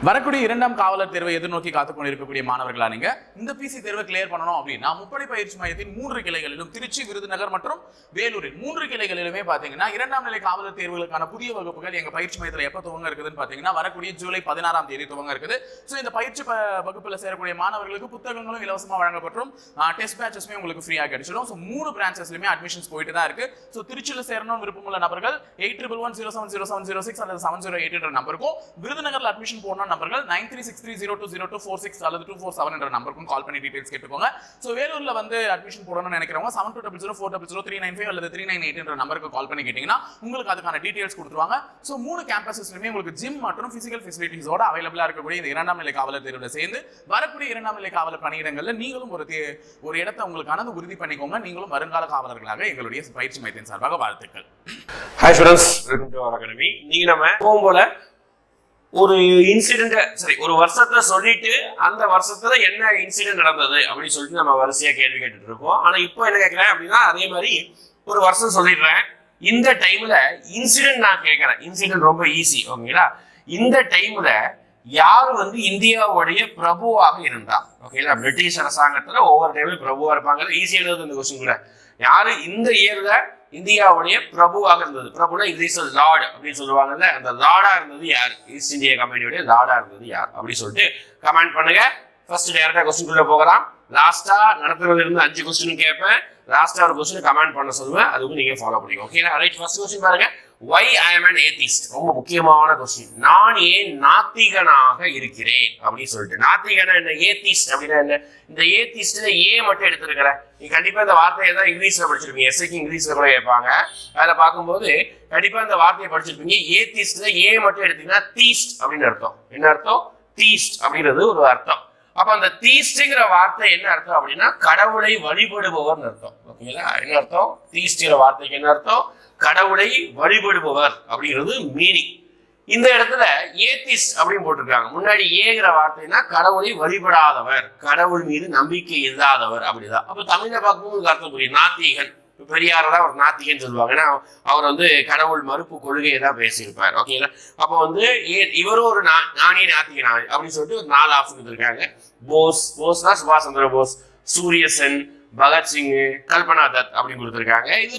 வரக்கூடிய இரண்டாம் காவலர் தேர்வை எதிர்நோக்கி காத்துக் கொண்டிருக்கக்கூடிய மாணவர்களா நீங்க இந்த பிசி தேர்வை கிளியர் பண்ணணும் அப்படின்னா முப்படை பயிற்சி மையத்தின் 3 கிளைகளிலும் திருச்சி, விருதுநகர் மற்றும் வேலூரில் 3 கிளைகளிலுமே பாத்தீங்கன்னா இரண்டாம் நிலை காவலர் தேர்வுகளுக்கான புதிய வகுப்புகள் எங்க பயிற்சி மையத்தில் எப்ப துவங்க இருக்குதுன்னு பாத்தீங்கன்னா வரக்கூடிய ஜூலை 16ஆம் தேதி துவங்க இருக்குது. ஸோ இந்த பயிற்சி வகுப்புல சேரக்கூடிய மாணவர்களுக்கு புத்தகங்களும் இலவசமா வழங்கப்படும். டெஸ்ட் பேட்சஸ்மே உங்களுக்கு ஃப்ரீயா கிடைச்சிடும். ஸோ 3 பிரான்ச்சஸ்லயுமே அட்மிஷன்ஸ் போயிட்டு தான் இருக்கு. ஸோ திருச்சியில் சேரணும் விருப்பமுள்ள நபர்கள் 8111070706 அல்லது 708 என்ற நம்பருக்கும், விருதுநகர்ல அட்மிஷன் போடணும் நம்பர்கள் 9363020246 அல்லது 247 என்ற நம்பருக்கும் கால் பண்ணி டீடைல்ஸ் கேட்டுக்கோங்க. சோ வேலூர்ல வந்து அட்மிஷன் போடணும்னு நினைக்கிறவங்க 7200400395 அல்லது 398 என்ற நம்பருக்கு கால் பண்ணி கேட்டீங்கன்னா உங்களுக்கு அதுக்கான டீடைல்ஸ் கொடுத்துருவாங்க. சோ 3 கேம்பஸஸ்லயுமே உங்களுக்கு ஜிம் மற்றும் பிசிக்கல் ஃபெசிலிட்டிஸோட அவைலபிளா இருக்கக்கூடிய இந்த இரண்டாம் நிலை காவலர் தேர்வுல சேர்ந்து வரக்கூடிய இரண்டாம் நிலை காவலர் பணியிடங்கள்ல நீங்களும் ஒரு இடத்தை உங்களுக்கானது உறுதி பண்ணிக்கோங்க. நீங்களும் வருங்கால காவலர்களாக எங்களுடைய பயிற்சி மையத்தின் சார்பாக வாழ்த்துக்கள். Hi students, welcome to our academy. நீங்க நம்ம போகும்போல ஒரு இன்சிடென்ட் ஒரு வருஷத்தை சொல்லிட்டு அந்த வருஷத்துல என்ன இன்சிடென்ட் நடந்தது அப்படின்னு சொல்லிட்டு நம்ம வரிசையா கேள்வி கேட்டுட்டு இருக்கோம். ஆனா இப்போ என்ன கேட்கிறேன் அப்படின்னா, அதே மாதிரி ஒரு வருஷம் சொல்லிடுறேன், இந்த டைம்ல இன்சிடென்ட் நான் கேட்கிறேன். இன்சிடென்ட் ரொம்ப ஈஸி, ஓகேங்களா? இந்த டைம்ல யாரு வந்து இந்தியாவுடைய பிரபுவாக இருந்தா, ஓகேங்களா? பிரிட்டிஷ் அரசாங்கத்துல ஒவ்வொரு டைமும் பிரபுவா இருப்பாங்க. ஈஸியானது இந்த கொஸ்டின் கூட. யாரு இந்த இயர்ல இந்தியாவுடைய பிரபுவாக இருந்தது? பிரபுனா இங்கிலீஷ் லார்ட் அப்படின்னு சொல்லுவாங்கல்ல, அந்த லார்டா இருந்தது யார்? ஈஸ்ட் இந்தியா கம்பெனியுடைய லார்டா இருந்தது யார் அப்படின்னு சொல்லிட்டு கமெண்ட் பண்ணுங்க. ஃபர்ஸ்ட் டைரக்டா கொஸ்டின் போகலாம். லாஸ்டா நடத்துறதுல இருந்து 5 கொஸ்டின் கேட்பேன். லாஸ்டா ஒரு கொஸ்டின் கமெண்ட் பண்ண சொல்லுவேன், அதுக்கு நீங்க ஃபாலோ பண்ணிக்கோ. ஓகேங்களா? ரைட், ஃபர்ஸ்ட் கொஸ்டின் பாருங்க. Why I am an atheist? ரொம்ப முக்கியமான கொஸ்டின். நான் ஏன் நாத்திகனாக இருக்கிறேன் அப்படின்னு சொல்லிட்டு. நாத்திகனா என்ன? ஏத்திஸ்ட் அப்படின்னா என்ன? இந்த ஏத்திஸ்ட்ல ஏ மட்டும் எடுத்திருக்கிறேன். நீ கண்டிப்பா இந்த வார்த்தையை தான் இங்கிலீஷ்ல படிச்சிருப்பீங்க. எஸ்ஐக்கு இங்கிலீஷ்ல கூட கேட்பாங்க. அதில் பார்க்கும்போது கண்டிப்பா இந்த வார்த்தையை படிச்சிருப்பீங்க. ஏத்திஸ்ட்ல ஏ மட்டும் எடுத்தீங்கன்னா தீஸ்ட் அப்படின்னு அர்த்தம். என்ன அர்த்தம்? தீஸ்ட் அப்படின்றது ஒரு அர்த்தம். அப்ப அந்த தீஸ்ட்ங்கிற வார்த்தை என்ன அர்த்தம் அப்படின்னா கடவுளை வழிபடுபவர்னு அர்த்தம். ஓகேங்களா? என்ன அர்த்தம்? தீஸ்ட்ங்கிற வார்த்தைக்கு என்ன அர்த்தம்? கடவுளை வழிபடுபவர் அப்படிங்கிறது மீனிங். இந்த இடத்துல ஏத்திஸ்ட் அப்படின்னு போட்டிருக்காங்க. முன்னாடி ஏங்கிற வார்த்தைனா கடவுளை வழிபடாதவர், கடவுள் மீது நம்பிக்கை இல்லாதவர் அப்படிதான். அப்ப தமிழ்ல பார்க்கும்போது அர்த்தம் புரியும். நாத்திகன், பெரியாரதான் ஒரு நாத்திகன் சொல்லுவாங்க. ஏன்னா அவர் வந்து கடவுள் மறுப்பு கொள்கையை தான் பேசியிருப்பார். ஓகேங்களா? அப்போ வந்து இவரும் ஒரு நானே நாத்திகனா அப்படின்னு சொல்லிட்டு ஒரு 4 ஆப்ஷன் கொடுத்துருக்காங்க. போஸ்னா சுபாஷ் சந்திர போஸ், சூரிய சென், பகத்சிங், கல்பனா தத் அப்படின்னு கொடுத்துருக்காங்க. இது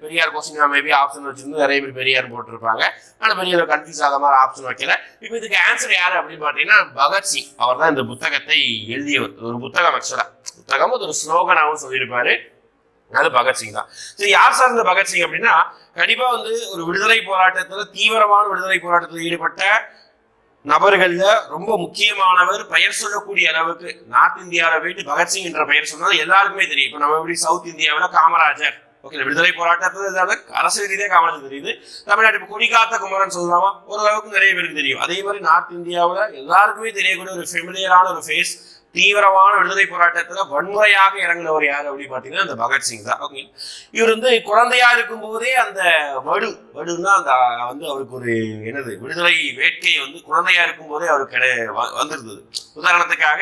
பெரியார் கொஸ்டின் மேபி ஆப்ஷன் வச்சிருந்து நிறைய பேர் பெரியார் போட்டிருப்பாங்க. ஆனால் பெரியார் கன்ஃபியூஸ் ஆகாத மாதிரி ஆப்ஷன் வைக்கல. இப்போ இதுக்கு ஆன்சர் யாரு அப்படின்னு பார்த்தீங்கன்னா பகத்சிங். அவர் தான் இந்த புத்தகத்தை எழுதியவர். ஒரு புத்தகம் ஆக்சுவலா புத்தகம் ஒரு ஸ்லோகனாவும் சொல்லியிருப்பாரு. அது பகத்சிங் தான். சரி, யார் சார்ந்த பகத்சிங் அப்படின்னா கண்டிப்பா வந்து ஒரு விடுதலை போராட்டத்துல, தீவிரமான விடுதலை போராட்டத்தில் ஈடுபட்ட நபர்கள்ல ரொம்ப முக்கியமானவர். பெயர் சொல்லக்கூடிய அளவுக்கு நார்த் இந்தியாவில போயிட்டு பகத்சிங் என்ற பெயர் சொன்னால் எல்லாருக்குமே தெரியும். இப்போ நம்ம எப்படி சவுத் இந்தியாவில் காமராஜர், ஓகே, விடுதலை போராட்டத்தில் அரசியல் ரீதியாக காமராஜர் தெரியுது. தமிழ்நாட்டு இப்போ கொடிகாத்த குமரன் சொல்லலாமா, ஓரளவுக்கு நிறைய பேருக்கு தெரியும். அதே மாதிரி நார்த் இந்தியாவில் எல்லாருக்குமே தெரியக்கூடிய ஒரு ஃபெமிலியரான ஒரு ஃபேஸ், தீவிரமான விடுதலை போராட்டத்துல வன்முறையாக இறங்கினவர் யாரு அப்படின்னு பாத்தீங்கன்னா அந்த பகத்சிங் தான். ஓகே, இவர் வந்து குழந்தையா இருக்கும் போதே அந்த வடுன்னா அந்த வந்து அவருக்கு ஒரு என்னது விடுதலை வேட்கை வந்து குழந்தையா இருக்கும் போதே அவருக்கு வந்திருந்தது. உதாரணத்துக்காக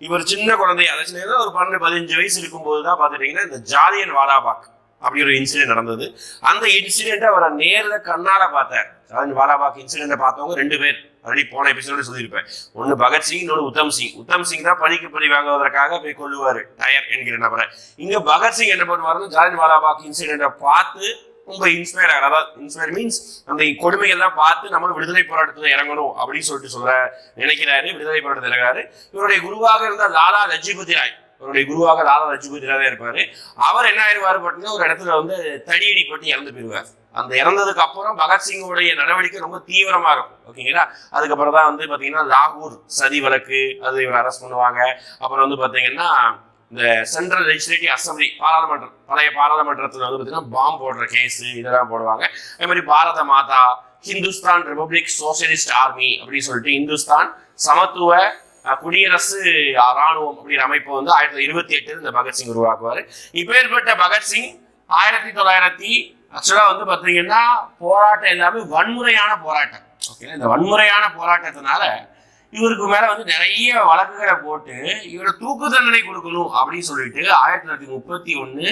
இவர் சின்ன குழந்தையா, அதாவது ஒரு 12-15 வயசு இருக்கும் போதுதான் பாத்துட்டீங்கன்னா இந்த ஜாலியன் வாலாபாக் அப்படி ஒரு இன்சிடென்ட் நடந்தது. அந்த இன்சிடென்ட் அவரை நேரில் கண்ணால பார்த்தார். ஜாலியன் வாலாபாக் இன்சிடென்ட்டை பார்த்தவங்க 2 பேர். ஆல்ரெடி போன எபிசோட சொல்லியிருப்பேன். ஒன்னு பகத்சிங், இன்னொரு உத்தம் சிங். உத்தம் சிங் தான் பழிக்கு பழி வாங்குவதற்காக போய் கொள்ளுவாரு டயர் என்கிற நபரை. இங்க பகத்சிங் என்ன பண்ணுவாருன்னு ஜாலியன் வாலாபாக் இன்சிடென்ட்டை பார்த்து ரொம்ப இன்ஸ்பயர் ஆகிறார். அதாவது இன்ஸ்பயர் மீன்ஸ் அந்த கொடுமைகள்லாம் பார்த்து நம்ம விடுதலை போராட்டத்தில் இறங்கணும் அப்படின்னு சொல்லிட்டு நினைக்கிறாரு. விடுதலை போராட்டத்தில் இறங்குறாரு. இவருடைய குருவாக இருந்த லாலா லஜ்பதி ராய், அவருடைய குருவாக லாலா லஜ்பதி ராய் தான் இருப்பாரு. அவர் என்ன ஆயிடுவாரு பார்த்தீங்கன்னா ஒரு இடத்துல வந்து தடியடி பட்டு இறந்து போயிடுவார். அந்த இறந்ததுக்கு அப்புறம் பகத்சிங்கோடைய நடவடிக்கை ரொம்ப தீவிரமா இருக்கும். ஓகேங்களா? அதுக்கப்புறம் தான் வந்து பாத்தீங்கன்னா லாகூர் சதி வழக்கு, அது இவர் அரெஸ்ட் பண்ணுவாங்க. அப்புறம் வந்து பாத்தீங்கன்னா இந்த சென்ட்ரல் லெஜிஸ்லேட்டிவ் அசம்பிளி, பாராளுமன்றம், பழைய பாராளுமன்றத்தில் வந்து பாத்தீங்கன்னா பாம்பு போடுற கேஸ் இதெல்லாம் போடுவாங்க. அதே மாதிரி பாரத மாதா, ஹிந்துஸ்தான் ரிபப்ளிக் சோசியலிஸ்ட் ஆர்மி அப்படின்னு சொல்லிட்டு இந்துஸ்தான் சமத்துவ குடியரசு ராணுவம் அப்படிங்கிற அமைப்பு வந்து 1928 இந்த பகத்சிங் உருவாக்குவாரு. இப்பேற்பட்ட பகத்சிங் 1900 ஆக்சுவலா வந்து பாத்தீங்கன்னா போராட்டம் எல்லாமே வன்முறையான போராட்டம். ஓகே, இந்த வன்முறையான போராட்டத்தினால இவருக்கு மேல வந்து நிறைய வழக்குகளை போட்டு இவரை தூக்கு தண்டனை கொடுக்கணும் அப்படின்னு சொல்லிட்டு 1931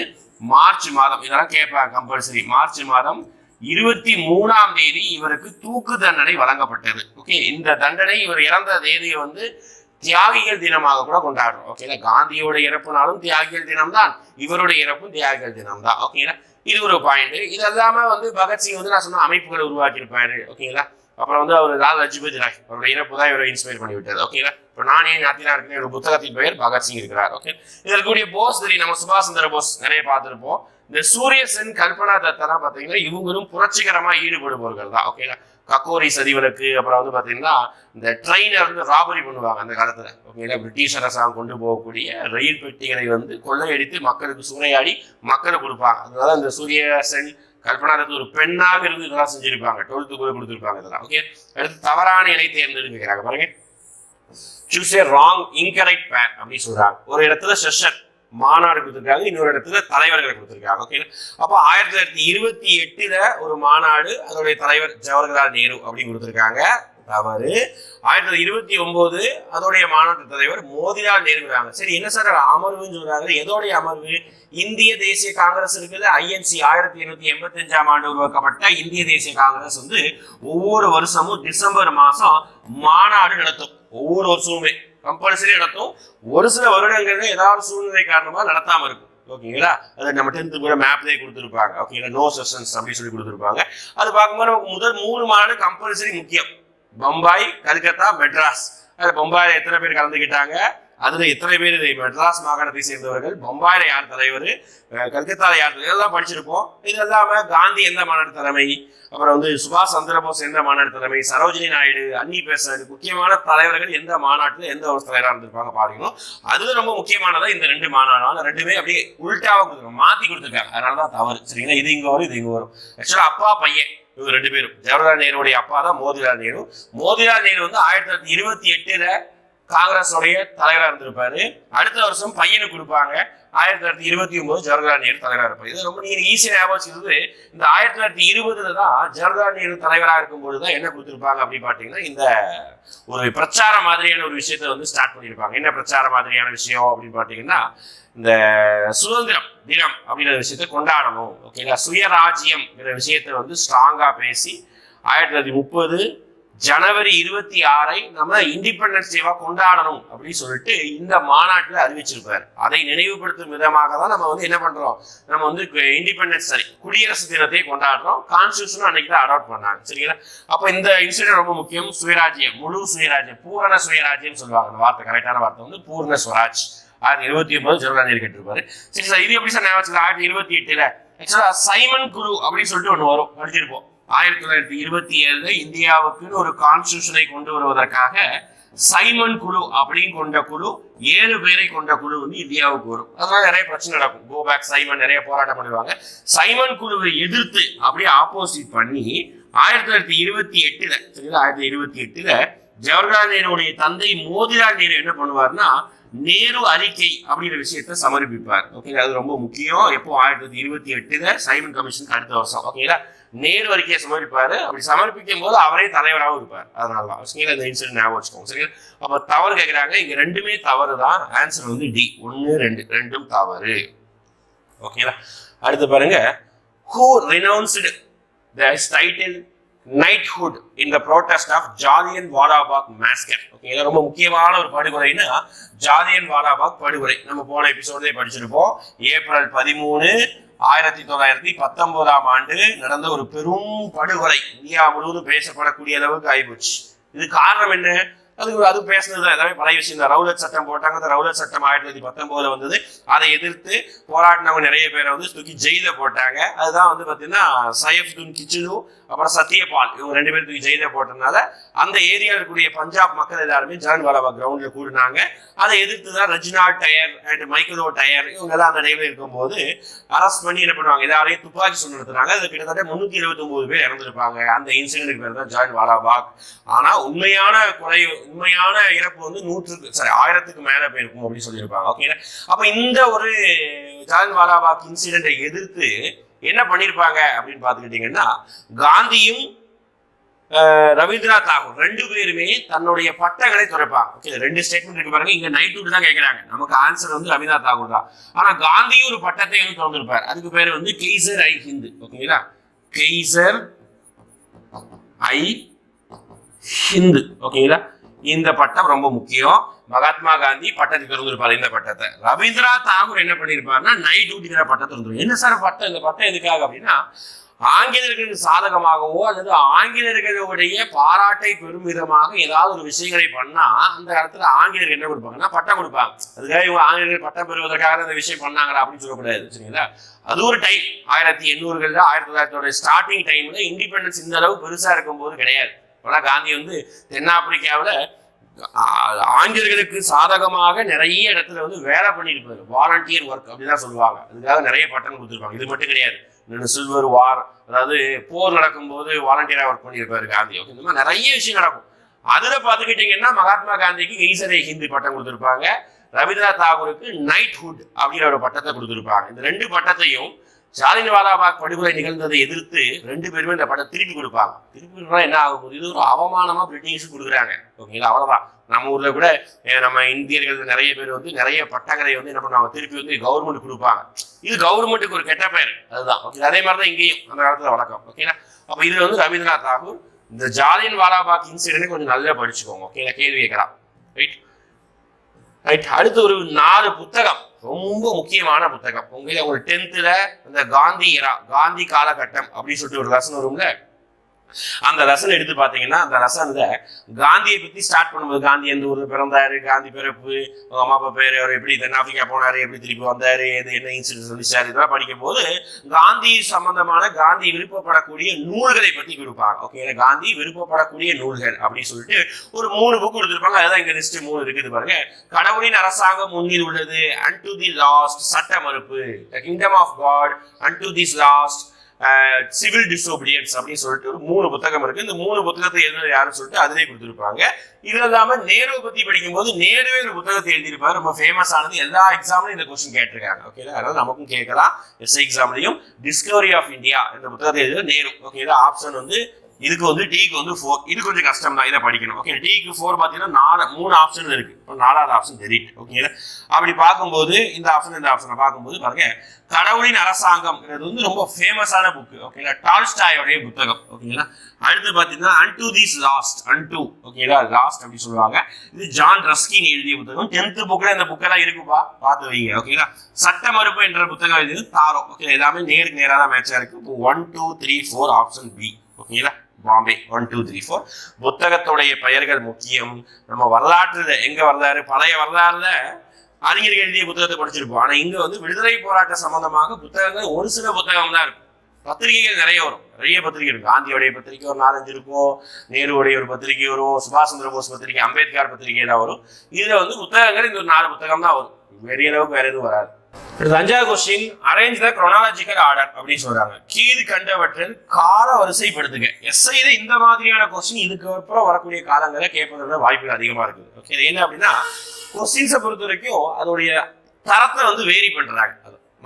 மார்ச் மாதம், இதெல்லாம் கேட்பாங்க கம்பல்சரி, மார்ச் மாதம் 23ஆம் தேதி இவருக்கு தூக்கு தண்டனை வழங்கப்பட்டது. ஓகே, இந்த தண்டனை இவர் இறந்த தேதியை வந்து தியாகிகள் தினமாக கூட கொண்டாடுறோம். ஓகேங்களா, காந்தியோட இறப்பு நாளும் தியாகிகள் தினம் தான், இவருடைய இறப்பும் தியாகிகள் தினம் தான். ஓகேங்களா, இது ஒரு பாயிண்ட். இது இல்லாம வந்து பகத்சிங் வந்து நான் சொன்ன அமைப்புகளை உருவாக்கி இருப்பாரு. ஓகேங்களா, அப்புறம் வந்து அவர் லால் லஜ்பத் ராய் அவருடைய இறப்பு தான் இவரை இன்ஸ்பயர் பண்ணி விட்டார். ஓகேங்களா, இப்போ நானே நாத்தினா இருக்கிற ஒரு புத்தகத்தின் பெயர் பகத்சிங் இருக்கிறார். ஓகே, இதற்குரிய போஸ் தெரியும், நம்ம சுபாஷ் சந்திர போஸ் நிறைய பார்த்துருப்போம். இந்த சூரிய சென், கல்பனா தத்தெல்லாம் பார்த்தீங்கன்னா இவங்களும் புரட்சிகரமா ஈடுபடுபவர்கள் தான். ஓகேங்களா, கக்கோரி சதிவிலக்கு, அப்புறம் வந்து பார்த்தீங்கன்னா இந்த ட்ரெயினை வந்து ராபரி பண்ணுவாங்க அந்த காலத்தில். ஓகேங்களா, பிரிட்டிஷ் அரசாங்கம் கொண்டு போகக்கூடிய ரயில் பெட்டிகளை வந்து கொள்ளையடித்து மக்களுக்கு சூறையாடி மக்களுக்கு கொடுப்பாங்க. அதனால இந்த சூரிய சென், கல்பனா தத்து ஒரு பெண்ணாக இருந்து இதெல்லாம் செஞ்சிருப்பாங்க. 12th கூட கொடுத்துருப்பாங்க இதெல்லாம். ஓகே, அடுத்து தவறான இணை தேர்ந்தெடுக்கிறாங்க பாருங்க. சூஸ் ஏ ராங் இன்கரெக்ட் பேர் அப்படின்னு சொல்றாங்க. ஒரு இடத்துல செஷன் மாநாடு கொடுத்துருக்காங்க, இன்னொரு இடத்துல தலைவர்களை கொடுத்துருக்காங்க. ஓகே, அப்போ 1928 ஒரு மாநாடு, அதோடைய தலைவர் ஜவஹர்லால் நேரு அப்படின்னு கொடுத்துருக்காங்க, தவறு. 1929 அதோடைய மாநாட்டு தலைவர் மோதிலால் நேருங்கிறாங்க. சரி, என்ன சார் அமர்வுன்னு சொல்றாங்க, எதோடைய அமர்வு? இந்திய தேசிய காங்கிரஸ் இருக்குது, ஐஎன்சி 1885ஆம் ஆண்டு உருவாக்கப்பட்ட இந்திய தேசிய காங்கிரஸ் வந்து ஒவ்வொரு வருஷமும் டிசம்பர் மாசம் மாநாடு நடத்தும். ஒவ்வொரு வருஷமுமே கம்பல்சரி நடத்தும். ஒரு சில வருடங்கள்ல ஏதாவது சூழ்நிலை காரணமா நடத்தாம இருக்கும். ஓகேங்களா, அது நம்ம 10th கூட மேப்லேயே கொடுத்துருப்பாங்க. ஓகேங்களா, நோ செஷன்ஸ் அப்படின்னு சொல்லி கொடுத்துருப்பாங்க. அது பார்க்கும்போது நமக்கு முதல் 3 மாநாடு கம்பல்சரி முக்கியம். பம்பாய், கல்கத்தா, மெட்ராஸ். அது பம்பாயில எத்தனை பேர் கலந்துக்கிட்டாங்க, அதுல எத்தனை பேர் மெட்ராஸ் மாகாணத்தை சேர்ந்தவர்கள், பம்பாயில யார் தலைவர், கல்கத்தால யார் தலைவர், இதெல்லாம் படிச்சிருப்போம். இது இல்லாம காந்தி எந்த மாநாடு தலைமை, அப்புறம் வந்து சுபாஷ் சந்திரபோஸ் எந்த மாநாடு தலைமை, சரோஜினி நாயுடு, அன்னி பெசன்ட், முக்கியமான தலைவர்கள் எந்த மாநாட்டில் எந்த ஒரு தலைவராக இருந்திருப்பாங்க பாருங்க. அதுல ரொம்ப முக்கியமானதா இந்த 2 மாநாடு, ரெண்டுமே அப்படியே உள்டாவா கொடுத்துருக்காங்க, மாத்தி கொடுத்துருக்காங்க. அதனாலதான் தவறு. சரிங்களா, இது இங்க வரும், இது இங்க வரும். ஆக்சுவலா அப்பா பையன் இவங்க 2 பேரும். ஜவஹர்லால் நேருடைய அப்பா தான் மோதிலால் நேரு. மோதிலால் நேரு வந்து 1928 காங்கிரஸோடைய தலைவராக இருந்திருப்பாரு. அடுத்த வருஷம் பையனுக்கு கொடுப்பாங்க. 1929 ஜவஹர்லால் நேரு தலைவராக இருப்பார். இது ரொம்ப நீங்க ஈஸியா ஞாபகம் வச்சுக்கிறது. இந்த 1920 தான் ஜவஹர்லால் நேரு தலைவராக இருக்கும்போது தான் என்ன கொடுத்துருப்பாங்க அப்படின்னு பாத்தீங்கன்னா, இந்த ஒரு பிரச்சார மாதிரியான ஒரு விஷயத்த வந்து ஸ்டார்ட் பண்ணியிருப்பாங்க. என்ன பிரச்சார மாதிரியான விஷயம் அப்படின்னு பாத்தீங்கன்னா, இந்த சுதந்திரம் தினம் அப்படிங்கிற விஷயத்த கொண்டாடணும். ஓகேங்களா, சுயராஜ்யம் விஷயத்த வந்து ஸ்ட்ராங்கா பேசி 1930 ஜனவரி 26 நம்ம இண்டிபெண்டன்ஸ் டேவா கொண்டாடணும் அப்படின்னு சொல்லிட்டு இந்த மாநாட்டில் அறிவிச்சிருப்பாரு. அதை நினைவுபடுத்தும் விதமாக தான் நம்ம வந்து என்ன பண்றோம், நம்ம வந்து இண்டிபெண்டன்ஸ் குடியரசு தினத்தை கொண்டாடுறோம். கான்ஸ்டியூஷன் அன்னைக்கு தான் அடாப்ட் பண்ணாங்க. சரிங்களா, அப்ப இந்த இன்சிடென்ட் ரொம்ப முக்கியம். சுயராஜ்யம், முழு சுயராஜ்யம், பூரண சுயராஜ்யம் சொல்லுவாங்க. அந்த வார்த்தை கரெக்டான வார்த்தை வந்து பூர்ண ஸ்வராஜ். 1929 ஜவஹர்லால் நேரு கேட்டிருப்பாரு. சரி சார், இது எப்படி சார் ஞாபகம்? 1928 ஆக்சுவலா சைமன் குழு அப்படின்னு சொல்லிட்டு ஒண்ணு வரும், படிச்சிருப்போம். 1927 இந்தியாவுக்குன்னு ஒரு கான்ஸ்டியூஷனை கொண்டு வருவதற்காக சைமன் குழு அப்படின்னு கொண்ட குழு 7 பேரை கொண்ட குழு வந்து இந்தியாவுக்கு வரும். அதனால நிறைய பிரச்சனை நடக்கும். கோ பேக் சைமன் நிறைய போராட்டம் பண்ணுவாங்க. சைமன் குழுவை எதிர்த்து அப்படியே ஆப்போசிட் பண்ணி 1928 சரிங்களா, 1928 ஜவஹர்லால் நேருடைய தந்தை மோதிலால் நேரு என்ன பண்ணுவார்னா, நேரு அறிக்கை அப்படிங்கிற விஷயத்த சமர்ப்பிப்பார். ஓகேங்களா, அது ரொம்ப முக்கியம். எப்போ 1928 சைமன் கமிஷனுக்கு அடுத்த வருஷம். ஓகேங்களா, நேரு அறிக்கையை சமர்ப்பிப்பாரு. அப்படி சமர்ப்பிக்கும் போது அவரே தலைவராகவும் இருப்பார். அதனாலதான் சரிங்களா, இந்த இன்சிடென்ட் ஞாபகம் வச்சுக்கோங்க. சரிங்களா, அப்ப தவறு கேட்கிறாங்க, இங்க 2மே தவறு தான். ஆன்சர் வந்து டி, 1, 2 ரெண்டும் தவறு. ஓகேங்களா, அடுத்து பாருங்க. Who renounced the title knighthood in the protest of Jallianwala Bagh massacre? Okay, ரொம்ப முக்கியமான ஒரு படுகொலைன்னா ஜாலியன்வாலா பாக் படுகொலை. நம்ம போன எபிசோட்லயே படிச்சிருப்போம். ஏப்ரல் 13 1919ஆம் ஆண்டு நடந்த ஒரு பெரும் படுகொலை. இந்தியா முழுவதும் பேசப்படக்கூடிய அளவுக்கு ஆயிப்போச்சு. இது காரணம் என்ன? அது பேசுனது எல்லாமே பழைய விஷயம் தான். ரவுலட் சட்டம் போட்டாங்க. அந்த ரவுலட் சட்டம் 1919 வந்தது. அதை எதிர்த்து போராடினவங்க நிறைய பேரை வந்து தூக்கி ஜெயில போட்டாங்க. அதுதான் வந்து பாத்தீங்கன்னா சையஃபுதீன் கிச்சிலு அப்புறம் சத்யபால், இவங்க 2 பேரும் தூக்கி ஜெயில போட்டதுனால அந்த ஏரியாவில் இருக்கக்கூடிய பஞ்சாப் மக்கள் எல்லாருமே ஜாலியன்வாலா பாக் கிரவுண்ட்ல கூடினாங்க. அதை எதிர்த்து தான் Reginald Dyer and Michael Dyer இவங்க தான் அந்த டைம்ல இருக்கும்போது அரெஸ்ட் பண்ணி என்ன பண்ணுவாங்க, எல்லாரையும் துப்பாக்கி சூடு நடத்துறாங்க. அது கிட்டத்தட்ட 329 பேர் இறந்துருப்பாங்க. அந்த இன்சிடென்ட்க்கு பேர் தான் ஜாலியன்வாலா பாக். ஆனா உண்மையான இறப்பு வந்து 1000க்கு மேல போயிருக்கும் அப்படின்னு சொல்லியிருப்பாங்க. ஓகே, அப்ப இந்த ஒரு ஜாலியன்வாலா பாக் இன்சிடென்ட்டை எதிர்த்து என்ன பண்ணிருப்பாங்க அப்படின்னு பாத்துக்கிட்டீங்கன்னா, காந்தியும் ரவீந்திரநாத் தாகூர் 2 பேருமே தன்னுடைய பட்டங்களை துறப்பாங்க. ஓகே, 2 ஸ்டேட்மெண்ட் இருக்கு பாருங்க. இங்க நைட்வுட் தான் கேட்கறாங்க. நமக்கு ஆன்சர் வந்து ரவீந்திரநாத் தாகூர் தான். ஆனா காந்தியும் ஒரு பட்டத்தை வந்து திறந்திருப்பார். அதுக்கு பேர் வந்து கெய்சர் ஐ ஹிந்த். ஓகேங்களா, கெய்சர் ஐ ஹிந்து. ஓகேங்களா, இந்த பட்டம் ரொம்ப முக்கியம். மகாத்மா காந்தி பட்டத்துக்கு இருந்திருப்பாரு இந்த பட்டத்தை. ரவீந்திரநாத் தாகூர் என்ன பண்ணிருப்பாருன்னா நைட் டியூட்டிங்கிற பட்டத்தை இருந்திருக்கும். என்ன சார் பட்டம், இந்த பட்டம் எதுக்காக அப்படின்னா ஆங்கிலேயர்களுக்கு சாதகமாகவோ அல்லது ஆங்கிலேயர்களுடைய பாராட்டை பெறும் விதமாக ஏதாவது ஒரு விஷயங்களை பண்ணா அந்த காலத்துல ஆங்கிலேயர்கள் என்ன கொடுப்பாங்கன்னா பட்டம் கொடுப்பாங்க. அதுக்காக இவங்க ஆங்கிலேயர்கள் பட்டம் பெறுவதற்காக அந்த விஷயம் பண்ணாங்களா அப்படின்னு சொல்லக்கூடாது, சரிங்களா. அது ஒரு டைம் 1880களில் 1900 ஸ்டார்டிங் டைம்ல இண்டிபெண்டன்ஸ் இந்த அளவு பெருசா இருக்கும் போது கிடையாது. ஆனா காந்தி வந்து தென்னாப்பிரிக்காவில் ஆங்கிலேயர்களுக்கு சாதகமாக நிறைய இடத்துல வந்து வேலை பண்ணியிருப்பாரு. வாலண்டியர் ஒர்க் அப்படிதான் சொல்லுவாங்க. அதுக்காக நிறைய பட்டம் கொடுத்துருப்பாங்க. இது மட்டும் கிடையாது, சில்வர் வார், அதாவது போர் நடக்கும் போது வாலண்டியரா ஒர்க் பண்ணியிருப்பாரு காந்தி. ஓகே, இந்த மாதிரி நிறைய விஷயம் நடக்கும். அதுல பாத்துக்கிட்டீங்கன்னா மகாத்மா காந்திக்கு கெய்சர் ஹிந்தி பட்டம் கொடுத்துருப்பாங்க. ரவீந்திரநாத் தாகூருக்கு நைட்ஹுட் அப்படிங்கிற ஒரு பட்டத்தை கொடுத்துருப்பாங்க. இந்த ரெண்டு பட்டத்தையும் ஜாலியன் வாலாபாக் படுகொலை நிகழ்ந்ததை எதிர்த்து ரெண்டு பேருமே இந்த பட்டம் திருப்பி கொடுப்பாங்க. திருப்பி கொடுத்தா என்ன ஆகும் போது இது ஒரு அவமானமா பிரிட்டிஷ் கொடுக்குறாங்க. ஓகேங்களா, அவ்வளவுதான். நம்ம ஊர்ல கூட நம்ம இந்தியர்கள் நிறைய பேர் வந்து நிறைய பட்டங்களை வந்து என்ன பண்ணுவாங்க, திருப்பி வந்து கவர்மெண்ட் கொடுப்பாங்க. இது கவர்மெண்ட்டுக்கு ஒரு கெட்ட பெயர், அதுதான். ஓகே, அதே மாதிரிதான் இங்கேயும் அந்த காலத்துல வழக்கம். ஓகேங்களா, அப்ப இதுல வந்து ரவீந்திரநாத் தாகூர் இந்த ஜாலியன் வாலாபாக் இன்சிடென்ட் கொஞ்சம் நல்லா படிச்சுக்கோங்க. ஓகேங்களா, கேள்வி கேட்கலாம். ரைட் ரைட் அடுத்து ஒரு 4 புத்தகம், ரொம்ப முக்கியமான புத்தகம். உங்களுக்கு 10th இந்த காந்தி இரா, காந்தி காலகட்டம் அப்படின்னு சொல்லிட்டு ஒரு லெசன் வரும்ல, அந்த லெசன் எடுத்து பாத்தீங்கன்னா அந்த லெசன்ல காந்தியை பத்தி ஸ்டார்ட் பண்ணும்போது காந்தி எந்த ஊர்ல பிறந்தாரு, காந்தி பிறப்பு, அவங்க அம்மா அப்பா பேரு, அவர் எப்படி தென்னாப்பிரிக்கா போனாரு, எப்படி திருப்பி வந்தாரு, என்ன இன்சிடென்ட் சொல்லிச்சாரு, இதெல்லாம் படிக்கும் போது காந்தி சம்பந்தமான காந்தி விருப்பப்படக்கூடிய நூல்களை பத்தி கொடுப்பாங்க. ஓகே, காந்தி விருப்பப்படக்கூடிய நூல்கள் அப்படின்னு சொல்லிட்டு ஒரு 3 புக் கொடுத்துருப்பாங்க. அதுதான் இங்க லிஸ்ட் 3 இருக்குது பாருங்க. கடவுளின் அரசாங்கம் முன்னில் உள்ளது, அன்டு தி லாஸ்ட், சட்ட மறுப்பு, the kingdom of God, unto this last, civil disobedience அப்படின்னு சொல்லிட்டு ஒரு 3 புத்தகம் இருக்கு. இந்த 3 புத்தகத்தை எழுதுறது யாருன்னு சொல்லிட்டு அதிலே கொடுத்துருப்பாங்க. இது இல்லாம நேரு பத்தி படிக்கும் போது நேருவே ஒரு புத்தகத்தை எழுதியிருப்பாரு, ரொம்ப ஃபேமஸ் ஆனது. எல்லா எக்ஸாம்லயும் இந்த கொஸ்டின் கேட்டிருக்காங்க. ஓகே, அதனால நமக்கும் கேட்கலாம். எஸ்ஐ எக்ஸாம்லயும் டிஸ்கவரி ஆஃப் இந்தியா இந்த புத்தகத்தை எழுதுற நேரு. ஓகே, ஆப்ஷன் வந்து இதுக்கு வந்து டிக்கு வந்து 4. இது கொஞ்சம் கஷ்டம் தான், இதை படிக்கணும். ஓகே, டிக்கு 4 பார்த்தீங்கன்னா 3 ஆப்ஷன் இருக்கு. 4வது ஆப்ஷன் டெலிட். ஓகேங்களா, அப்படி பார்க்கும்போது இந்த ஆப்ஷனை பார்க்கும்போது பாருங்க, கடவுளின் அரசாங்கம் வந்து ரொம்ப ஃபேமஸான புக். ஓகேங்களா, டால்ஸ்டாயோடைய புத்தகம். ஓகேங்களா, அடுத்து பார்த்தீங்கன்னா அன்டு திஸ் லாஸ்ட், அன்டு, ஓகேங்களா, லாஸ்ட் அப்படி சொல்லுவாங்க. இது ஜான் ரஸ்கின் எழுதிய புத்தகம். 10th புக்ல இந்த புக்கெல்லாம் இருக்குப்பா, பார்த்து வைங்க. ஓகேங்களா, சட்ட மறுப்பு என்ற புத்தகம் எழுதியது தாரோ. ஓகே, எல்லாமே நேருக்கு நேராக தான் மேட்சா இருக்கு. 1 2 3 4 ஆப்ஷன் பி. ஓகேங்களா, பாம்பே 1 2 3 4. புத்தகத்துடைய பெயர்கள் முக்கியம். நம்ம வரலாற்றுல எங்க வரலாறு, பழைய வரலாறுல அறிஞர்கள் எழுதிய புத்தகத்தை படிச்சிருப்போம். ஆனா இங்க வந்து விடுதலை போராட்ட சம்பந்தமாக புத்தகங்கள் ஒரு சில புத்தகம் தான் இருக்கும். பத்திரிகைகள் நிறைய வரும், நிறைய பத்திரிகை இருக்கும். காந்தியோடைய பத்திரிகை ஒரு 4-5 இருக்கும், நேருடைய ஒரு பத்திரிகை வரும், சுபாஷ் சந்திர போஸ் பத்திரிகை, அம்பேத்கர் பத்திரிகை எல்லாம் வரும். இதுல வந்து புத்தகங்கள் இந்த ஒரு 4 புத்தகம் தான் வரும், பெரிய அளவுக்கு வேற எதுவும் வராது. 5வது கொஸ்டின், அரேஞ்ச் த chronological ஆர்டர் அப்படின்னு சொல்றாங்க. கீழ் கண்டவற்றில் கால வரிசைப்படுத்துங்க. எஸ்ஐல இந்த மாதிரியான கொஸ்டின் இதுக்கு அப்புறம் வரக்கூடிய காலங்களை கேட்பதற்கு வாய்ப்புகள் அதிகமா இருக்குது. ஓகே, என்ன அப்படின்னா கொஸ்டின்ஸை பொறுத்த வரைக்கும் அதோடைய தரத்தை வந்து வேரி பண்றாங்க,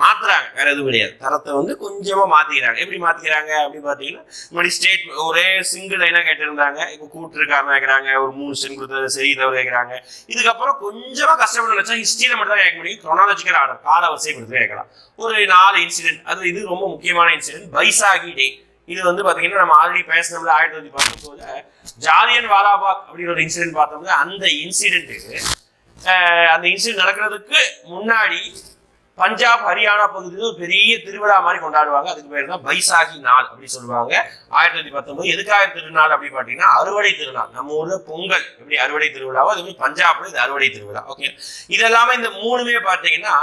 மாத்துறாங்க, வேற எதுவும் கிடையாது. தரத்தை வந்து கொஞ்சமா மாத்திக்கிறாங்க. எப்படி மாத்திக்கிறாங்க அப்படின்னு பாத்தீங்கன்னா, முன்னாடி ஸ்டேட் ஒரே சிங்கிள் லைனா கேட்டிருந்தாங்க, இப்போ கூட்டிருக்காருன்னு கேட்கறாங்க, ஒரு 3 ஸ்டென் கொடுத்தது சரி தவிர கேட்கறாங்க. இதுக்கப்புறம் கொஞ்சமா கஷ்டப்பட்டு நினைச்சா ஹிஸ்டரியில மட்டும் தான் கேட்க முடியும். chronological ஆர்டர், கால வரிசை கொடுத்து கேட்கலாம். ஒரு 4 இன்சிடென்ட், அது இது ரொம்ப முக்கியமான இன்சிடென்ட், பைசாகி டே. இது வந்து பாத்தீங்கன்னா நம்ம ஆல்ரெடி பேசினோம்ல 1919 ஜாலியன் வாலாபாக் அப்படின்னு ஒரு இன்சிடென்ட் பார்த்தோம்ல, அந்த இன்சிடென்ட் நடக்கிறதுக்கு முன்னாடி பஞ்சாப் ஹரியானா பகுதியில் ஒரு பெரிய திருவிழா மாதிரி கொண்டாடுவாங்க. அதுக்கு பேர் தான் பைசாகி நாள் அப்படி சொல்லுவாங்க. 1919 எதுக்காக திருநாள் அப்படி பார்த்தீங்கன்னா அறுவடை திருநாள். நம்ம ஊர்ல பொங்கல் எப்படி அறுவடை திருவிழாவோ அது மாதிரி பஞ்சாப்ல இது அறுவடை திருவிழா. ஓகே, இதெல்லாமே இந்த 3மே பார்த்தீங்கன்னா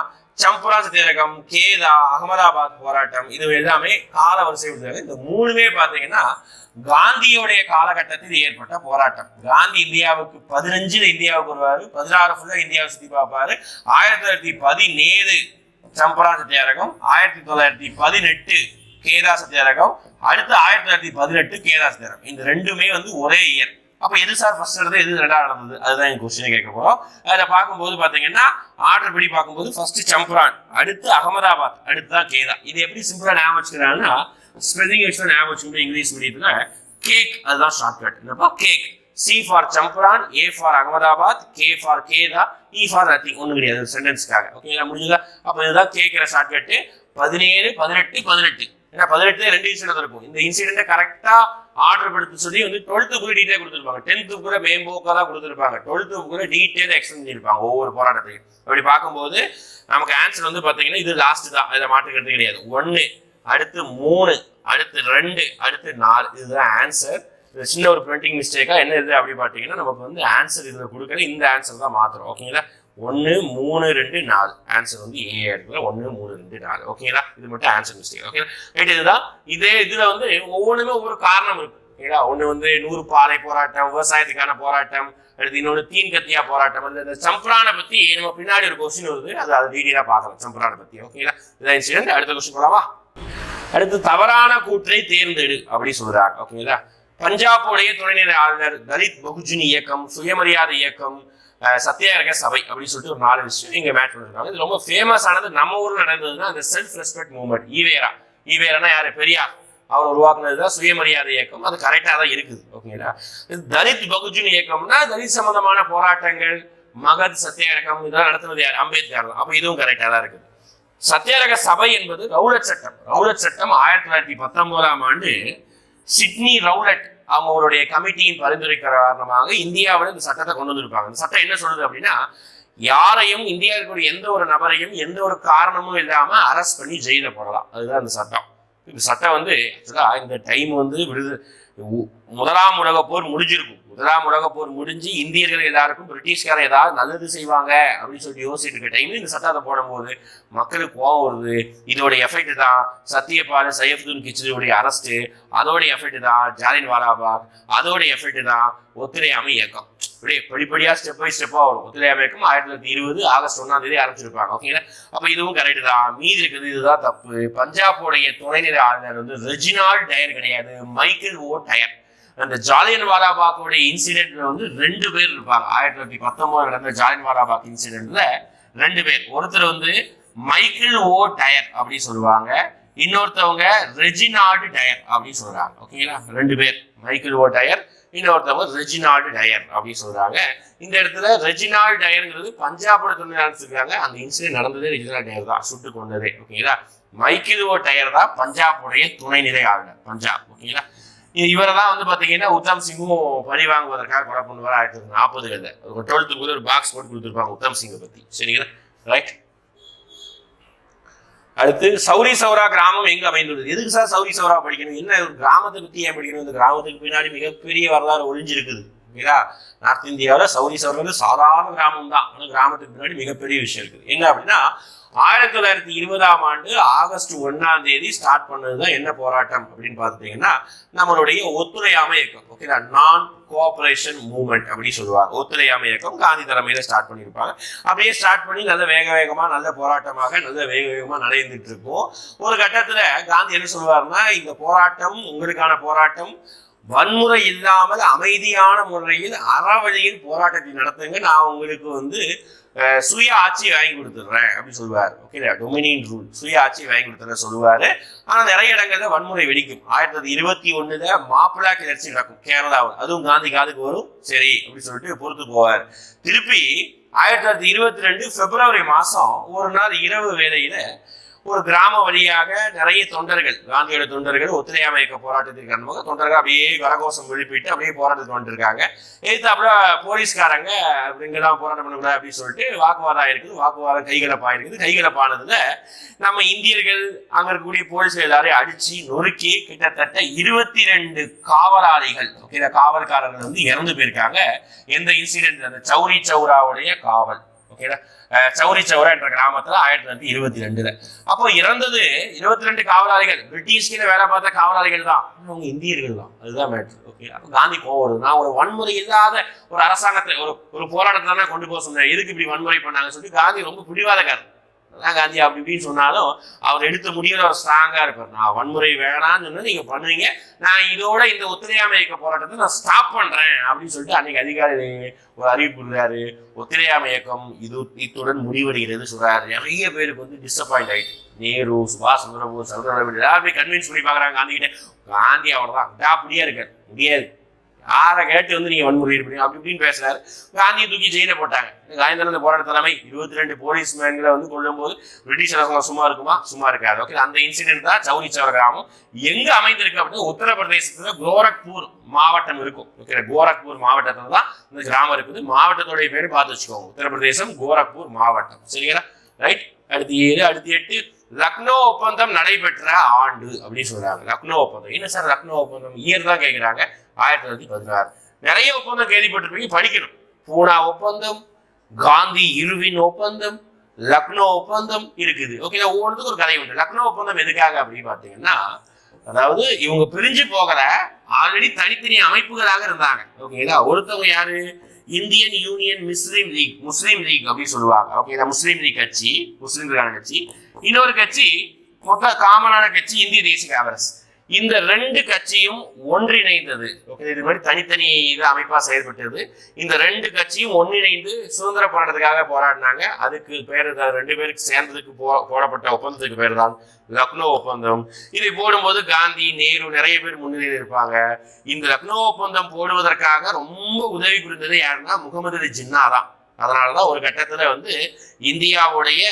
சம்பரா சத்தியாகிரகம், கேதா, அகமதாபாத் போராட்டம், இது எல்லாமே கால வரிசை. இந்த 3மே பார்த்தீங்கன்னா காந்தியோடைய காலகட்டத்தில் ஏற்பட்ட போராட்டம். காந்தி இந்தியாவுக்கு 15 இந்தியாவுக்கு வருவாரு, 16 ஃபுல்லா இந்தியாவை சுத்தி பார்ப்பாரு. 1917 சம்பரா சத்தியாகிரகம், 1918 கேதா சத்தியாகிரகம், அடுத்து 1918 கேதா சத்தியாகிரகம். இந்த 2மே வந்து ஒரே இயர். அப்ப எது சார் ஃபர்ஸ்ட் நடந்தது, எது 2வது நடந்தது, அதுதான் என் கொஸ்டினை கேட்க போறோம். அதை பார்க்கும்போது பாத்தீங்கன்னா ஆர்டர் படி பார்க்கும்போது ஃபர்ஸ்ட் சம்பரான், அடுத்து அகமதாபாத், அடுத்து தான் கேதா. இது எப்படி சிம்பிளா ஞாபகம் வச்சுக்கிறாங்கன்னா ஸ்பெல்லிங் வச்சு ஞாபகம் வச்சுக்கிட்டு இங்கிலீஷ் மீடியத்துல கேக், அதுதான் ஷார்ட்கட். என்னப்பா cake, C for Champaran, A for Ahmedabad, K for Kheda, E for nothing. ஒன்றும் கிடையாது, சென்டென்ஸ்க்காக. ஓகேங்களா, முடிஞ்சதா? அப்போ இதுதான் கேட்கிற ஷார்ட்கட்டு. 17 18 18 ஏன்னா 18 2 இன்சிடென்ட் இருக்கும். இந்த இன்சிடென்ட்டை கரெக்டா ஆர்டர் படுத்த சொல்லி வந்து 12th கூட டீட்டெயில் கொடுத்துருப்பாங்க, 10th கூட மேம்போக்கா தான் கொடுத்துருப்பாங்க, 12th கூட டீட்டெயில் எக்ஸ்பிளைன் பண்ணியிருப்பாங்க ஒவ்வொரு போராட்டத்தையும். அப்படி பார்க்கும்போது நமக்கு ஆன்சர் வந்து பார்த்தீங்கன்னா இது லாஸ்ட் தான், இதை மாற்றுக்கிறது கிடையாது. 1, அடுத்து 3, அடுத்து 2, அடுத்து 4, இதுதான் ஆன்சர். சின்ன ஒரு பிரிண்டிங் மிஸ்டேக்கா என்ன இது அப்படி பார்த்தீங்கன்னா நமக்கு வந்து ஆன்சர் இதில் கொடுக்கல, இந்த ஆன்சர் தான் மாத்திரம். ஓகேங்களா, 1 3 2 4 ஆன்சர் வந்து ஏ எடுக்கல, 1 3 2 4. ஓகேங்களா, இது மட்டும் ஆன்சர் மிஸ்டேக். ஓகேங்களா, ரைட். இதுதான் இதே இதுல வந்து ஒவ்வொன்றுமே ஒவ்வொரு காரணம் இருக்கு. ஓகேங்களா, ஒன்று வந்து 100 பாலை போராட்டம், விவசாயத்துக்கான போராட்டம், அடுத்து இன்னொன்று தீன் கத்தியா போராட்டம். அந்த சம்பரானை பத்தி நம்ம பின்னாடி ஒரு கொஸ்டின் வருது, அதை டீட்டெயிலாக பார்க்கலாம் சம்பரானை பத்தி. ஓகேங்களா, இதான் இன்சிடென்ட். அடுத்த கொஸ்டின் போலாமா? அடுத்து தவறான கூற்றை தேர்ந்தெடு அப்படி சொல்றாங்க. ஓகேங்களா, பஞ்சாபுடைய துணைநிலை ஆளுநர், தலித் பகுஜன் இயக்கம், சுயமரியாதை இயக்கம், சத்தியாகிரக சபை அப்படின்னு சொல்லிட்டு ஒரு 4 விஷயம் இங்க மேட்ச் பண்ணிருக்காங்க. இது ரொம்ப ஃபேமஸ் ஆனது நம்ம ஊர்ல நடந்ததுன்னா அந்த செல்ஃப் ரெஸ்பெக்ட் மூவ்மெண்ட். ஈவேரானா யாரு? பெரியார். அவர் உருவாக்குனதுதான் சுயமரியாதை இயக்கம். அது கரெக்டா தான் இருக்குது. ஓகேங்களா, தலித் பகுஜன் இயக்கம்னா தலித் சம்பந்தமான போராட்டங்கள், மகத் சத்தியாகிரகம் இதெல்லாம் நடத்துனது யார்? அம்பேத்கர் தான். அப்ப இதுவும் கரெக்டா தான் இருக்குது. சத்தியாகிரக சபை என்பது ரவுலட் சட்டம். ரவுலட் சட்டம் 1919ஆம் ஆண்டு சிட்னி ரவுலட் அவங்களுடைய கமிட்டியின் பரிந்துரை காரணமாக இந்தியாவில் இந்த சட்டத்தை கொண்டு வந்திருப்பாங்க. இந்த சட்டம் என்ன சொல்லுது அப்படின்னா, யாரையும் இந்தியாவுக்கு எந்த ஒரு நபரையும் எந்த ஒரு காரணமும் இல்லாம அரெஸ்ட் பண்ணி ஜெயில போடலாம். அதுதான் இந்த சட்டம். இந்த சட்டம் வந்து ஆக்சுவலா இந்த டைம் வந்து முதலாம் உலகப் போர் முடிஞ்சிருக்கும். முதலாம் உலகப் போர் முடிஞ்சு இந்தியர்கள் எல்லாருக்கும் பிரிட்டிஷ்காரன் ஏதாவது நல்லது செய்வாங்க அப்படின்னு சொல்லி யோசிச்சுட்டு இருக்க டைம்ல இந்த சட்டத்தை போடும்போது மக்களுக்கு கோவம் வருது. இதோட எஃபெக்ட் தான் சத்யபால் சையதுதீன் கிச்சியோடைய அரெஸ்ட், அதோட எஃபெக்ட் தான் ஜாலியன் வாலாபாக், அதோட எஃபெக்ட் தான் ஒத்துழையாமை இயக்கம். இப்படியே படிப்படியா ஸ்டெப் பை ஸ்டெப்பா வரும். ஒத்துழையாமை இயக்கம் 1920 ஆகஸ்ட் 1ஆம் தேதி ஆரம்பிச்சிருப்பாங்க. ஓகேங்களா, அப்ப இதுவும் கரெக்ட் தான். மீதி இருக்குது இதுதான் தப்பு. பஞ்சாபுடைய துணைநிலை ஆளுநர் வந்து ரெஜினால்ட் டயர் கிடையாது, மைக்கேல் ஓ டயர். அந்த ஜாலியன் வாலாபாக்குடைய இன்சிடென்ட்ல வந்து 2 பேர் இருப்பாங்க. 1919 நடந்த ஜாலியன் வாலாபாக் இன்சிடென்ட்ல 2 பேர். ஒருத்தர் வந்து மைக்கேல் ஓ டயர் அப்படின்னு சொல்லுவாங்க, இன்னொருத்தவங்க ரெஜினால்டு டயர் அப்படின்னு சொல்றாங்க. ஓகேங்களா, 2 பேர், மைக்கேல் ஓ டயர், இன்னொருத்தவங்க ரெஜினால்டு டயர் அப்படின்னு சொல்றாங்க. இந்த இடத்துல ரெஜினால்டு டயர்ங்கிறது பஞ்சாபோட துணைநிலை இருக்காங்க. அந்த இன்சிடென்ட் நடந்ததே ரெஜினால்டு டயர் தான், சுட்டு கொண்டதே. ஓகேங்களா, மைக்கேல் ஓ டயர் தான் பஞ்சாபுடைய துணைநிலை ஆளுநர் பஞ்சாப். ஓகேங்களா, இவரை தான் வந்து பாத்தீங்கன்னா உத்தம் சிங்கும் பழி வாங்குவதற்காக கொலை பண்ணுவார் 1940களில். 12th ஒரு பாக்ஸ் போட்டு கொடுத்துருப்பாங்க உத்தம் சிங்கை பத்தி. சரிங்களா, ரைட். அடுத்து சௌரி சௌரா கிராமம் எங்க அமைந்துள்ளது? எதுக்கு சார் சௌரி சௌரா படிக்கணும்? என்ன ஒரு கிராமத்தை பத்தி ஏன் படிக்கணும்? இந்த கிராமத்துக்கு பின்னாடி மிகப்பெரிய வரலாறு ஒளிஞ்சிருக்குது. ஓகேங்களா, நார்த் இந்தியாவில் சௌரி சௌரா வந்து சாதாரண கிராமம் தான், ஆனால் கிராமத்துக்கு பின்னாடி மிகப்பெரிய விஷயம் இருக்குது. என்ன அப்படின்னா 1920ஆம் ஆண்டு ஆகஸ்ட் 1ஆம் தேதி ஸ்டார்ட் பண்ணதுதான் என்ன போராட்டம் அப்படின்னு பார்த்துட்டீங்கன்னா நம்மளுடைய ஒத்துழையாமை இயக்கம். ஓகேங்களா, நான் கோஆபரேஷன் மூவ்மெண்ட் அப்படின்னு சொல்லுவாங்க. ஒத்துழையாமை இயக்கம் காந்தி தலைமையில ஸ்டார்ட் பண்ணியிருப்பாங்க. அப்படியே ஸ்டார்ட் பண்ணி நல்ல வேகமா நல்ல போராட்டமாக நல்ல வேகமா நடந்துட்டு இருக்கும். ஒரு கட்டத்துல காந்தி என்ன சொல்லுவாருன்னா, இந்த போராட்டம் உங்களுக்கான போராட்டம், வன்முறை இல்லாமல் அமைதியான முறையில் அறவழியில் போராட்டத்தை நடத்துங்க, நான் உங்களுக்கு வந்து சுய ஆட்சியை வாங்கி கொடுத்துடுறேன் அப்படின்னு சொல்லுவார். ஓகே, டொமினியன் ரூல், சுய ஆட்சியை வாங்கி கொடுத்துறேன் சொல்லுவாரு. ஆனா நிறைய இடங்கள்ல வன்முறை வெடிக்கும். 1921 மாப்பிளா கிளர்ச்சி நடக்கும் கேரளாவில். அதுவும் காந்தி காதுக்கு வரும். சரி அப்படின்னு சொல்லிட்டு பொறுத்து போவார். திருப்பி 1922 பிப்ரவரி மாசம் ஒரு நாள் இரவு வேளையில ஒரு கிராம வழியாக நிறைய தொண்டர்கள், காந்தியோட தொண்டர்கள் ஒத்துழையாமை இயக்க போராட்டத்திற்கு காரணமாக தொண்டர்கள் அப்படியே கரகோஷம் எழுப்பிட்டு அப்படியே போராட்டத்துக்கு வந்துருக்காங்க. எதிர்த்தாப்புல போலீஸ்காரங்க இங்கெல்லாம் போராட்டம் பண்ணக்கூடாது அப்படின்னு சொல்லிட்டு வாக்குவாதம் ஆயிருக்குது. வாக்குவாதம் கைகலப்பாயிருக்குது. கைகலப்பானதுல நம்ம இந்தியர்கள் அங்க இருக்கக்கூடிய போலீஸ் எல்லாரையும் அடிச்சு நொறுக்கி கிட்டத்தட்ட 22 காவலாளிகள், ஓகே, காவல்காரர்கள் வந்து இறந்து போயிருக்காங்க. எந்த இன்சிடென்ட்? அந்த சௌரி சௌராவுடைய காவல். ஓகேடா, சௌரி சௌரா என்ற கிராமத்துல 1922. அப்போ இறந்தது 22 காவலாளிகள். பிரிட்டிஷ்கிட்ட வேலை பார்த்த காவலாளிகள் தான், அவங்க இந்தியர்கள் தான். அதுதான் மேட்ரு. ஓகே, அப்போ காந்தி கோவம், நான் ஒரு வன்முறை இல்லாத ஒரு அரசாங்கத்தை ஒரு போராட்டத்தை தானே கொண்டு போக சொன்னேன், எதுக்கு இப்படி வன்முறை பண்ணாங்கன்னு சொல்லிட்டு காந்தி ரொம்ப பிடிவாதக்காரர். காந்தி அப்படி இப்படின்னு சொன்னாலும் அவர் எடுத்த முடியல அவர் ஸ்ட்ராங்கா இருப்பார். நான் வன்முறை வேணாம்னு சொன்னா நீங்க பண்ணுவீங்க, நான் இதோட இந்த ஒத்துழையாமை இயக்க போராட்டத்தை நான் ஸ்டாப் பண்றேன் அப்படின்னு சொல்லிட்டு அன்னைக்கு அதிகாரி ஒரு அறிவிப்பு இருந்தாரு. ஒத்துழையாமை இயக்கம் இத்துடன் முடிவடைகிறது சொல்றாரு. நிறைய பேருக்கு வந்து டிசப்பாயிண்ட் ஆயிட்டு, நேரு, சுபாஷ் சந்திரபோஸ், எல்லாருமே கன்வின்ஸ் பண்ணி பாக்குறாங்க காந்தி கிட்ட. காந்தி அவர் தான் அப்படியே இருக்காரு, முடியாது, ஆற கேட்டு வந்து நீங்க வன்முறை ஈடுபடுங்க அப்படி இப்படின்னு பேசுறாரு. காந்தியை தூக்கி ஜெயில போட்டாங்க. காந்தியில போராட்ட தலைமை 22 போலீஸ்மேன்களை வந்து கொள்ளும் போது பிரிட்டிஷ் அரசாங்கம் சும்மா இருக்குமா? சும்மா இருக்காது. ஓகே, அந்த இன்சிடென்ட் தான் சௌரி சௌரா கிராமம். எங்க அமைந்திருக்கு அப்படின்னா உத்தரப்பிரதேசத்துல கோரக்பூர் மாவட்டம் இருக்கும். ஓகே, கோரக்பூர் மாவட்டத்துல தான் இந்த கிராமம் இருக்குது. மாவட்டத்தோடைய பேரு பார்த்து வச்சுக்கோங்க, உத்தரப்பிரதேசம் கோரக்பூர் மாவட்டம். சரிங்களா? ரைட். அடுத்து 7, அடுத்து 8 லக்னோ ஒப்பந்தம் நடைபெற்ற ஆண்டு அப்படின்னு சொல்றாங்க. லக்னோ ஒப்பந்தம் என்ன சார்? லக்னோ ஒப்பந்தம் இயர் தான் கேட்கிறாங்க. 1916. நிறைய ஒப்பந்தம் கேள்விப்பட்டிருப்பீங்க, படிக்கணும். பூனா ஒப்பந்தம், காந்தி இருவின் ஒப்பந்தம், லக்னோ ஒப்பந்தம் இருக்குது. ஓகே, ஒவ்வொன்றுக்கும் ஒரு கதை உண்டு. லக்னோ ஒப்பந்தம் எதுக்காக அப்படின்னு பாத்தீங்கன்னா, அதாவது இவங்க பிரிஞ்சு போகல, ஆல்ரெடி தனித்தனி அமைப்புகளாக இருந்தாங்க. ஓகேங்களா? ஒருத்தவங்க யாரு? இந்தியன் யூனியன் முஸ்லீம் லீக் அப்படின்னு சொல்லுவாங்க. ஓகே, முஸ்லீம் லீக் கட்சி, முஸ்லீம்களுக்கான கட்சி. இன்னொரு கட்சி மொத்த காமனான கட்சி இந்திய தேசிய காங்கிரஸ். இந்த 2 கட்சியும் ஒன்றிணைந்தது. ஓகே, இது மாதிரி தனித்தனி இது அமைப்பா செயல்பட்டது. இந்த 2 கட்சியும் ஒன்றிணைந்து சுதந்திர போராட்டத்துக்காக போராடினாங்க. அதுக்கு பேரு 2 பேருக்கு சேர்ந்ததுக்கு போடப்பட்ட ஒப்பந்தத்துக்கு பேர் தான் லக்னோ ஒப்பந்தம். இதை போடும்போது காந்தி, நேரு நிறைய பேர் முன்னிலையில் இருப்பாங்க. இந்த லக்னோ ஒப்பந்தம் போடுவதற்காக ரொம்ப உதவி புரிந்தது யாருன்னா முகமது அலி ஜின்னா தான். அதனாலதான் ஒரு கட்டத்துல வந்து இந்தியாவுடைய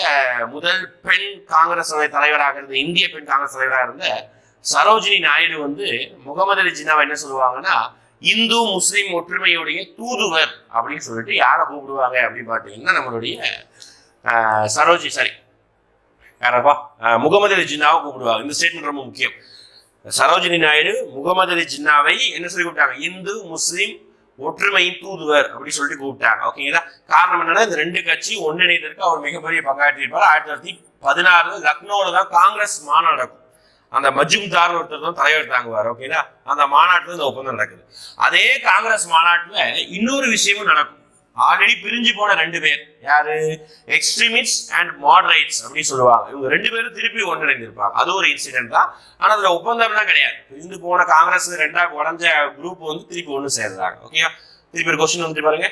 முதல் பெண் காங்கிரஸ் தலைவராக இருந்த, இந்திய பெண் காங்கிரஸ் தலைவராக இருந்த சரோஜினி நாயுடு வந்து முகமது அலி ஜின்னாவை என்ன சொல்லுவாங்கன்னா, இந்து முஸ்லிம் ஒற்றுமையுடைய தூதுவர் அப்படின்னு சொல்லிட்டு யாரை கூப்பிடுவாங்க அப்படின்னு பாத்தீங்கன்னா, நம்மளுடைய முகமது அலி ஜின்னாவை கூப்பிடுவாங்க. இந்த ஸ்டேட்மெண்ட் ரொம்ப முக்கியம். சரோஜினி நாயுடு முகமது அலி ஜின்னாவை என்ன சொல்லி கூப்பிட்டாங்க? இந்து முஸ்லிம் ஒற்றுமையின் தூதுவர் அப்படின்னு சொல்லிட்டு கூப்பிட்டாங்க. ஓகேங்களா? காரணம் என்னன்னா, இந்த 2 கட்சி ஒன்றிணைந்ததற்கு அவர் மிகப்பெரிய பங்காற்றியிருப்பார். 1916 லக்னோல தான் காங்கிரஸ் மாநாடு நடக்கும். அந்த மஜும்தார் ஒருத்தர் தான் தலைவர் தாங்குவார். ஓகேங்களா? அந்த மாநாட்டுல இந்த ஒப்பந்தம் நடக்குது. அதே காங்கிரஸ் மாநாட்டுல இன்னொரு விஷயமும் நடக்கும். ஆல்ரெடி பிரிஞ்சு போன 2 பேர் யாரு? எக்ஸ்ட்ரீமிஸ்ட் அண்ட் மாடரேட்ஸ் அப்படின்னு சொல்லுவாங்க. இவங்க 2 பேரும் திருப்பி ஒன்றிணைந்திருப்பாங்க. அது ஒரு இன்சிடென்ட் தான். ஆனா அதுல ஒப்பந்தம்லாம் கிடையாது. பிரிந்து போன காங்கிரஸ் 2ஆக உடஞ்ச குரூப் வந்து திருப்பி ஒண்ணு சேர்றாங்க. ஓகேயா? திருப்பி ஒரு கொஸ்டின் வந்து பாருங்க.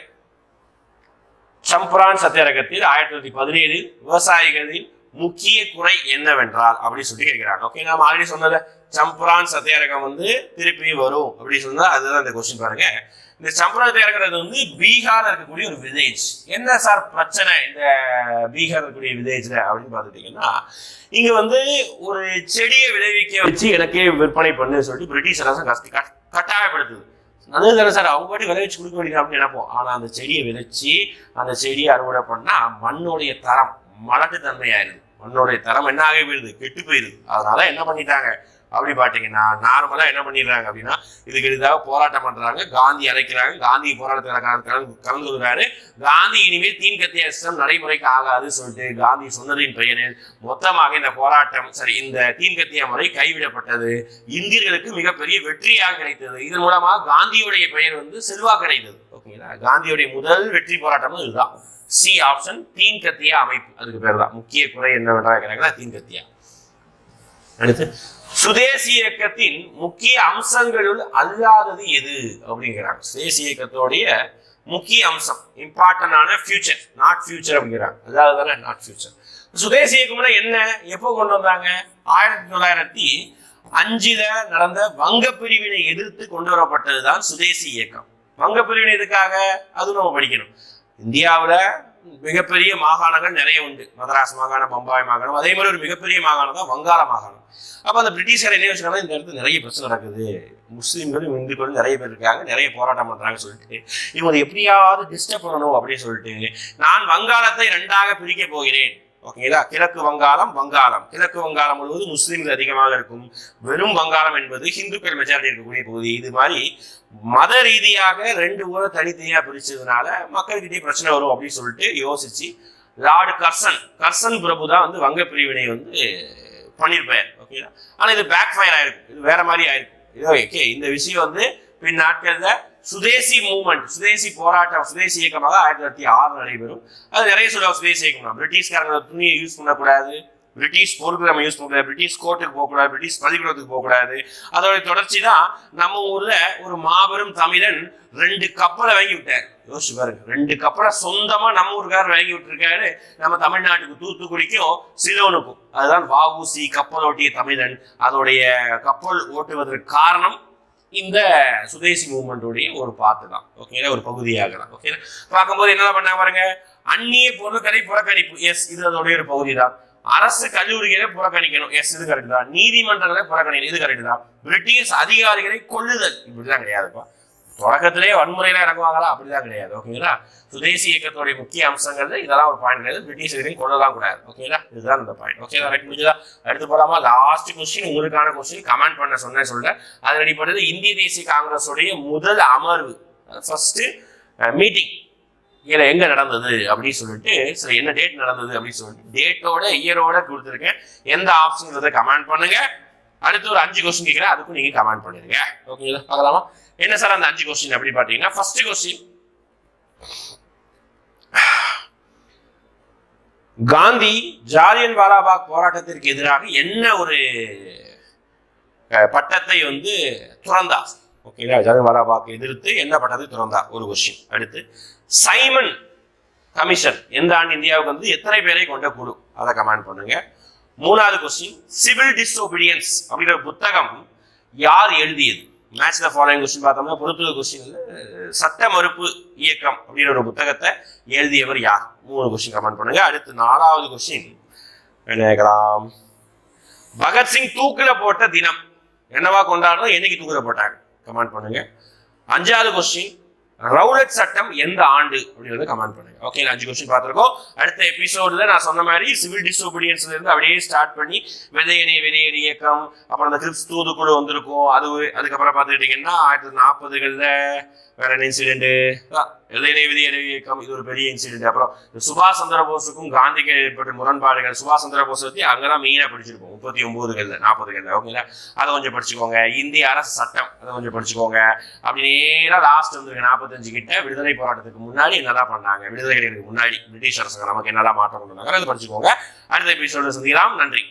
சம்பரான் சத்தியாகிரகத்தில் 1917 விவசாயிகளின் முக்கிய குறை என்னவென்றால் அப்படின்னு சொல்லி கேட்கிறாங்க. ஓகே, நாம ஆல்ரெடி சொன்னது சம்பரான் சத்தியாகிரகம் வந்து திருப்பி வரும் அப்படின்னு சொன்னா அதுதான் இந்த கொஸ்டின் பாருங்க. இந்த சம்பரான் சத்தியாகிரகம் வந்து பீகார்ல இருக்கக்கூடிய ஒரு வில்லேஜ். என்ன சார் பிரச்சனை இந்த பீகார் இருக்கக்கூடிய வில்லேஜ்ல அப்படின்னு பார்த்துட்டீங்கன்னா, இங்க வந்து ஒரு செடியை விளைவிக்க வச்சு எனக்கே விற்பனை பண்ணு சொல்லிட்டு பிரிட்டிஷ் அரசு கட்டாயப்படுத்துது. நல்லது தானே சார், அவங்க பாட்டி விளைவிச்சு கொடுக்க வேண்டியது அப்படின்னு நினைப்போம். ஆனா அந்த செடியை விளைச்சி அந்த செடியை அறுவடை பண்ணா மண்ணுடைய தரம் மலட்டு தன்மை ஆயிடுது. மண்ணுடைய தரம் என்ன ஆகி போயிருது? கெட்டு போயிருது. அதனால என்ன பண்ணிட்டாங்க அப்படி பாத்தீங்கன்னா, நார்மலா என்ன பண்ணிடுறாங்க அப்படின்னா, இதுக்கு எதிராக போராட்டம் பண்றாங்க. காந்தி அழைக்கிறாங்க. காந்தி போராட்டத்தில் கலந்து கொள்கிறாரு. காந்தி இனிமேல் தீன் கத்திய சிஸ்டம் நடைமுறைக்கு ஆகாது சொல்லிட்டு காந்தி சொன்னதின் பெயரில் மொத்தமாக இந்த போராட்டம் இந்த தீன் கத்திய முறை கைவிடப்பட்டது. இந்தியர்களுக்கு மிகப்பெரிய வெற்றியாக கிடைத்தது. இதன் மூலமாக காந்தியுடைய பெயர் வந்து செல்வா கிடைத்தது. ஓகேங்களா? காந்தியுடைய முதல் வெற்றி போராட்டமும் இதுதான். சி ஆப்ஷன், தீன் கத்தியா அமைப்பு, அதுக்கு பேர் தான். முக்கிய குறை என்னவென்றால் தீன் கத்தியா. அடுத்து சுதேசி இயக்கத்தின் முக்கிய அம்சங்களுள் அல்லாதது எது அப்படிங்கிறாங்க. சுதேசி இயக்கத்தோடைய முக்கிய அம்சம், இம்பார்ட்டன்டான ஃபியூச்சர், நாட் ஃபியூச்சர் அப்படிங்கிறாங்க. அதாவது தானே நாட் ஃபியூச்சர். சுதேசி இயக்கம்னா என்ன, எப்போ கொண்டு வந்தாங்க? 1905 நடந்த வங்க பிரிவினை எதிர்த்து கொண்டு வரப்பட்டதுதான் சுதேசி இயக்கம். வங்க பிரிவினை எதுக்காக? அது நம்ம படிக்கணும். இந்தியாவில் மிகப்பெரிய மாகாணங்கள் நிறைய உண்டு. மதராஸ் மாகாணம், பம்பாய் மாகாணம். அதே மாதிரி ஒரு மிகப்பெரிய மாகாணம் தான் வங்காள மாகாணம். அப்போ அந்த பிரிட்டிஷர் என்ன வச்சுக்காங்க, இந்த இடத்துல நிறைய பிரச்சனை நடக்குது, முஸ்லீம்களும் இந்துக்களும் நிறைய பேர் இருக்காங்க, நிறைய போராட்டம் பண்றாங்கன்னு சொல்லிட்டு இவங்க எப்படியாவது டிஸ்டர்ப் பண்ணணும் அப்படின்னு சொல்லிட்டு, நான் வங்காளத்தை 2ஆக பிரிக்க போகிறேன். ஓகேங்களா? கிழக்கு வங்காளம், வங்காளம். கிழக்கு வங்காளம் முழுவதும் முஸ்லீம்கள் அதிகமாக இருக்கும். வெறும் வங்காளம் என்பது ஹிந்துக்கள் மெஜாரிட்டி இருக்கக்கூடிய பகுதி. இது மாதிரி மத ரீதியாக 2 ஊரை தனித்தனியா பிரிச்சதுனால மக்கள்கிட்டே பிரச்சனை வரும் அப்படின்னு சொல்லிட்டு யோசிச்சு லார்டு கர்சன் பிரபு தான் வந்து வங்க பிரிவினை வந்து பண்ணியிருப்பார். ஓகேங்களா? ஆனா இது பேக் ஃபயர் ஆயிருக்கும், இது வேற மாதிரி ஆயிருக்கும். ஓகே, இந்த விஷயம் வந்து பின் நாட்கள்ல சுதேசி மூவ்மெண்ட், சுதேசி போராட்டம், சுதேசி இயக்கமாக 1906 நடைபெறும். அது நிறைய சொல்லுவாங்க சுதேசி இயக்கம். பிரிட்டிஷ்காரங்க துணியை யூஸ் பண்ணக்கூடாது, பிரிட்டிஷ் பொருட்கள் நம்ம யூஸ் பண்ணக்கூடாது, பிரிட்டிஷ் கோர்ட்டுக்கு போகக்கூடாது, பிரிட்டிஷ் பள்ளிக்கூடத்துக்கு போகக்கூடாது. அதோட தொடர்ச்சி தான் நம்ம ஊர்ல ஒரு மாபெரும் தமிழன் 2 கப்பலை வாங்கி விட்டார். யோசிச்சு பாருங்க, 2 கப்பலை சொந்தமா நம்ம ஊருக்காரர் வாங்கி விட்டுருக்காரு. நம்ம தமிழ்நாட்டுக்கு தூத்துக்குடிக்கும் சிலோனுக்கும். அதுதான் வ.உ.சி. கப்பல் ஓட்டிய தமிழன். அதோடைய கப்பல் ஓட்டுவதற்கு காரணம் இந்த சுதேசி மூவ்மெண்ட்டுடைய ஒரு பார்ட்டு தான். ஓகேங்களா, ஒரு பகுதியாக தான். ஓகே, பார்க்கும்போது என்ன பண்ணாங்க பாருங்க, அந்நிய பொருட்களை புறக்கணிப்பு, எஸ் இது அதோடைய ஒரு பகுதி தான். அரசு கல்லூரிகளை புறக்கணிக்கணும், எஸ் இது கரெக்ட் தான். நீதிமன்றங்களை புறக்கணிக்கணும், இது கரெக்ட் தான். பிரிட்டிஷ் அதிகாரிகளை கொள்ளுதல், இப்படிதான் கிடையாதுப்பா. தொடக்கத்திலேயே வன்முறையில இறங்குவாங்களா, அப்படிதான் கிடையாது. ஓகேங்களா, சுதேசி இயக்கத்துடைய முக்கிய அம்சங்கள் இதெல்லாம் ஒரு பாயிண்ட் கிடையாது. பிரிட்டிஷ் கொள்ளலாம் கூடாது. ஓகேங்களா, இதுதான் இந்த பாயிண்ட். ஓகேங்களா, ரைட், முடிஞ்சதா? அடுத்து போலாமா? லாஸ்ட் கொஸ்டின், உங்களுக்கான கொஸ்டின் கமெண்ட் பண்ண சொல்றேன். அதன் அடிப்படையில் இந்திய தேசிய காங்கிரஸ் உடைய முதல் அமர்வு, ஃபர்ஸ்ட் மீட்டிங் இதுல எங்க நடந்தது அப்படின்னு சொல்லிட்டு, சரி என்ன டேட் நடந்தது அப்படின்னு சொல்லிட்டு டேட்டோட இயரோட கொடுத்துருக்கேன். எந்த ஆப்ஷன் கமெண்ட் பண்ணுங்க. அடுத்து ஒரு 5 கொஸ்டின் கேட்கிறேன், அதுக்கும் நீங்க கமெண்ட் பண்ணிருங்க. ஓகேங்களா, பார்க்கலாமா? என்ன சார் அந்த 5 கொஸ்டின் அப்படி பாத்தீங்கன்னா, ஃபர்ஸ்ட் கொஸ்டின், காந்தி ஜாலியன் வாலாபாக் போராட்டத்திற்கு எதிராக என்ன ஒரு பட்டத்தை துறந்தார்? ஓகேங்களா, ஜாலியன் வாலாபாக் எதிர்த்து என்ன பட்டத்தை துறந்தார், ஒரு கொஸ்டின். அடுத்து சைமன் கமிஷன் எந்த ஆண்டு இந்தியாவுக்கு எத்தனை பேரை கொண்ட குழு, அதை கமெண்ட் பண்ணுங்க. மூணாவது கொஸ்டின், சிவில் டிஸ்ஓபீடியன்ஸ் அப்படிங்கிற புத்தகம் யார் எழுதியது? மேட்ச் த ஃபாலோயிங் கொஸ்டின் பார்த்தோம்னா, பொறுத்துவ கொஸ்டின் சட்ட மறுப்பு இயக்கம் அப்படிங்கிற ஒரு புத்தகத்தை எழுதியவர் யார்? 3 கொஸ்டின் கமெண்ட் பண்ணுங்க. அடுத்து 4வது கொஸ்டின் என்ன கேட்கலாம், பகத்சிங் தூக்கில போட்ட தினம் என்னவா கொண்டாடுறோம், என்னைக்கு தூக்கில போட்டாங்க, கமெண்ட் பண்ணுங்க. 5வது கொஸ்டின், ரவுலட் சட்டம் எந்த ஆண்டு அப்படிங்கிறத கமெண்ட் பண்ணுங்க. ஓகே, 5 கொஸ்டின் பார்த்துருக்கோம். அடுத்த எபிசோட்ல நான் சொன்ன மாதிரி சிவில் டிஸ்ஓபீடியன்ஸ்ல இருந்து அப்படியே ஸ்டார்ட் பண்ணி விதையணை வெளியேறு இயக்கம், அப்புறம் அந்த கிரிப்ஸ் தூதுக்குழு வந்திருக்கும், அதுக்கப்புறம் பார்த்துக்கிட்டீங்கன்னா 1940களில் வேற என்ன இன்சிடென்ட், விதையணை வெளியேறு இயக்கம், இது ஒரு பெரிய இன்சிடென்ட். அப்புறம் சுபாஷ் சந்திர போஸுக்கும் காந்திக்கு ஏற்பட்ட முரண்பாடுகள், சுபாஷ் சந்திர போஸ் பற்றி அங்கதான் மெயினா படிச்சிருக்கோம், 39களில் 40களில். ஓகேங்களா, அதை கொஞ்சம் படிச்சுக்கோங்க. இந்திய அரசு சட்டம் அதை கொஞ்சம் படிச்சுக்கோங்க. அப்படி நேரா லாஸ்ட் 45 கிட்ட விடுதலை போராட்டத்துக்கு முன்னாடி என்னதான் பண்ணாங்க, விடுதலை முன்னாடி பிரிட்டிஷ் அரசாங்கம் நமக்கு என்னதான் மாற்றம் கொண்டு வந்தாங்க, அதை படிச்சுக்கோங்க. அடுத்த எபிசோட சந்திக்கலாம். நன்றி.